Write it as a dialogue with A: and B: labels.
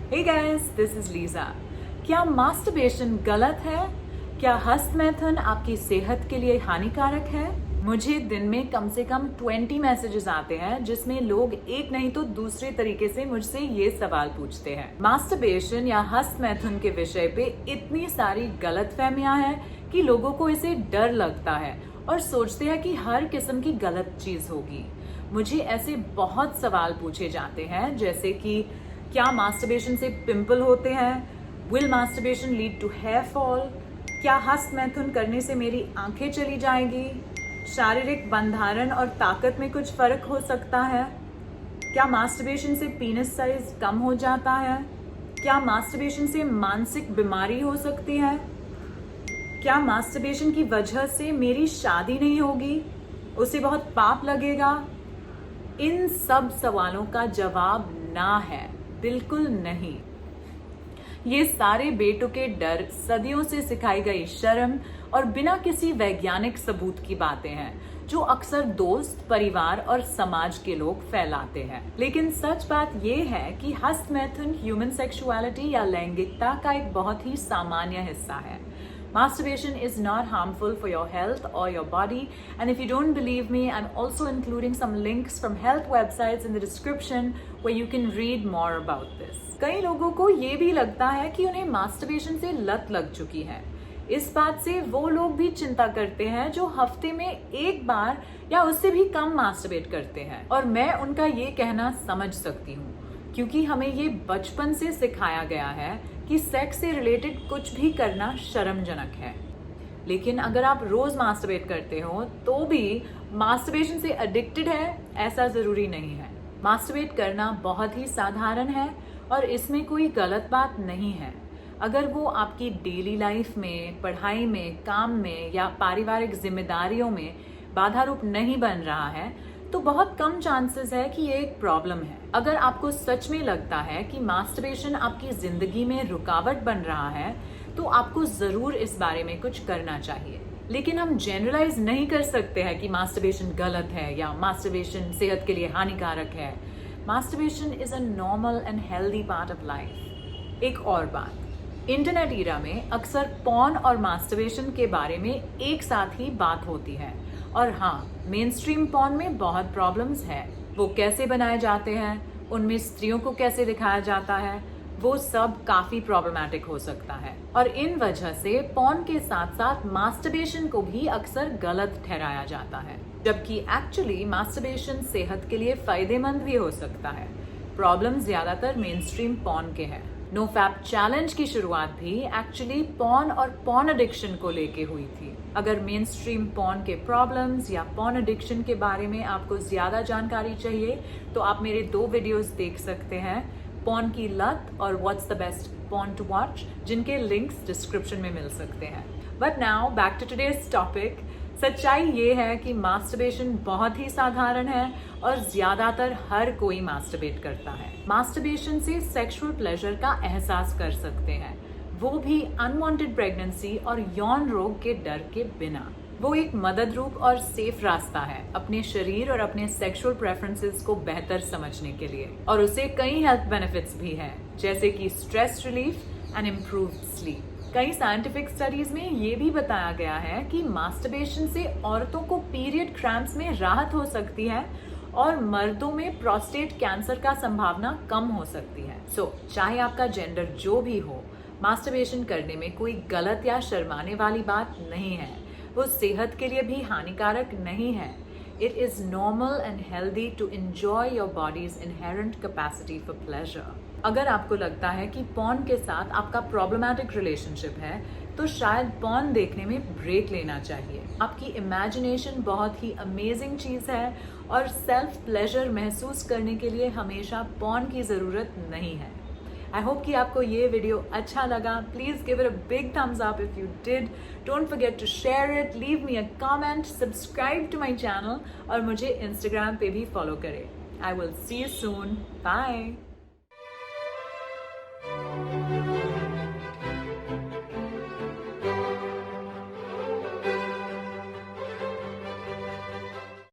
A: Hey guys, this is Lisa. क्या masturbation गलत है? क्या हस्तमैथुन आपकी सेहत के लिए हानिकारक है? मुझे दिन में कम से कम 20 मैसेजेस आते हैं जिसमें लोग एक नहीं तो दूसरे तरीके से मुझसे ये सवाल पूछते हैं। मास्टरबेशन या हस्तमैथुन के विषय पे इतनी सारी गलतफहमियां हैं कि लोगों को इसे डर लगता है और सोचते हैं कि हर किस्म की गलत चीज होगी। मुझे ऐसे बहुत सवाल पूछे जाते हैं जैसे कि क्या मास्टरबेशन से पिंपल होते हैं? Will masturbation lead to hair fall? क्या हस्तमैथुन करने से मेरी आंखें चली जाएंगी? शारीरिक बंधारण और ताकत में कुछ फर्क हो सकता है? क्या मास्टरबेशन से पीनस साइज कम हो जाता है? क्या मास्टरबेशन से मानसिक बीमारी हो सकती है? क्या मास्टरबेशन की वजह से मेरी शादी नहीं होगी? उसे बहुत पाप लगेगा? इन सब सवालों का जवाब ना है, बिल्कुल नहीं। ये सारे बेटुके डर सदियों से सिखाई गई शर्म और बिना किसी वैज्ञानिक सबूत की बातें हैं जो अक्सर दोस्त, परिवार और समाज के लोग फैलाते हैं। लेकिन सच बात यह है कि हस्तमैथुन ह्यूमन सेक्सुअलिटी या लैंगिकता का एक बहुत ही सामान्य हिस्सा है। Masturbation is not harmful for your health or your body, and if you don't believe me, I'm also including some links from health websites in the description where you can read more about this. कई लोगों को ये भी लगता है कि उन्हें masturbation से लत लग चुकी है। इस बात से वो लोग भी चिंता करते हैं जो हफ्ते में एक बार या उससे भी कम मास्टरबेट करते हैं, और मैं उनका ये कहना समझ सकती हूँ क्योंकि हमें ये बचपन से सिखाया गया है कि सेक्स से रिलेटेड कुछ भी करना शर्मजनक है। लेकिन अगर आप रोज मास्टरबेट करते हो तो भी मास्टरबेशन से एडिक्टेड है, ऐसा जरूरी नहीं है। मास्टरबेट करना बहुत ही साधारण है और इसमें कोई गलत बात नहीं है अगर वो आपकी डेली लाइफ में, पढ़ाई में, काम में या पारिवारिक जिम्मेदारियों में बाधा रूप नहीं बन रहा है तो बहुत कम चांसेस है कि ये एक प्रॉब्लम है। अगर आपको सच में लगता है कि मास्टरबेशन आपकी जिंदगी में रुकावट बन रहा है तो आपको जरूर इस बारे में कुछ करना चाहिए। लेकिन हम जनरलाइज नहीं कर सकते हैं कि मास्टरबेशन गलत है या मास्टरबेशन सेहत के लिए हानिकारक है। Masturbation is a normal and healthy part of life. एक और बात, इंटरनेट ईरा में अक्सर पॉर्न और मास्टरबेशन के बारे में एक साथ ही बात होती है। और हाँ, मेन स्ट्रीम पॉर्न में बहुत प्रॉब्लम्स है। वो कैसे बनाए जाते हैं, उनमें स्त्रियों को कैसे दिखाया जाता है, वो सब काफी प्रॉब्लमैटिक हो सकता है। और इन वजह से पॉर्न के साथ साथ मास्टरबेशन को भी अक्सर गलत ठहराया जाता है, जबकि एक्चुअली मास्टरबेशन सेहत के लिए फायदेमंद भी हो सकता है। प्रॉब्लम ज्यादातर मेन स्ट्रीम पॉर्न के हैं। नो फैप चैलेंज की शुरुआत भी एक्चुअली पॉर्न और पॉर्न एडिक्शन को लेके हुई थी। अगर मेन स्ट्रीम पॉर्न के प्रॉब्लम्स या पॉर्न एडिक्शन के बारे में आपको ज्यादा जानकारी चाहिए तो आप मेरे 2 वीडियोस देख सकते हैं, पॉर्न की लत और what's the best porn to watch, जिनके लिंक्स डिस्क्रिप्शन में मिल सकते हैं। But now back to today's topic. सच्चाई ये है कि मास्टरबेशन बहुत ही साधारण है और ज्यादातर हर कोई मास्टरबेट करता है। मास्टरबेशन से सेक्सुअल प्लेजर का एहसास कर सकते हैं, वो भी अनवांटेड प्रेगनेंसी और यौन रोग के डर के बिना। वो एक मदद रूप और सेफ रास्ता है अपने शरीर और अपने सेक्सुअल प्रेफरेंसेस को बेहतर समझने के लिए, और उसे कई हेल्थ बेनिफिट्स भी हैं जैसे कि stress relief and improved sleep. कई साइंटिफिक स्टडीज में ये भी बताया गया है कि मास्टरबेशन से औरतों को पीरियड क्रैम्प्स में राहत हो सकती है और मर्दों में प्रोस्टेट कैंसर का संभावना कम हो सकती है। सो चाहे आपका जेंडर जो भी हो, मास्टरबेशन करने में कोई गलत या शर्माने वाली बात नहीं है। वो सेहत के लिए भी हानिकारक नहीं है। It is normal and healthy to enjoy your body's inherent capacity for pleasure. अगर आपको लगता है कि पॉर्न के साथ आपका प्रॉब्लमैटिक रिलेशनशिप है तो शायद पॉर्न देखने में ब्रेक लेना चाहिए। आपकी इमेजिनेशन बहुत ही अमेजिंग चीज है और सेल्फ प्लेजर महसूस करने के लिए हमेशा पॉर्न की जरूरत नहीं है। आई होप कि आपको ये वीडियो अच्छा लगा। Please give it a big thumbs up if you did. Don't forget to share it, leave me a comment, subscribe to my channel और मुझे इंस्टाग्राम पे भी फॉलो करें। I will see you soon. Bye.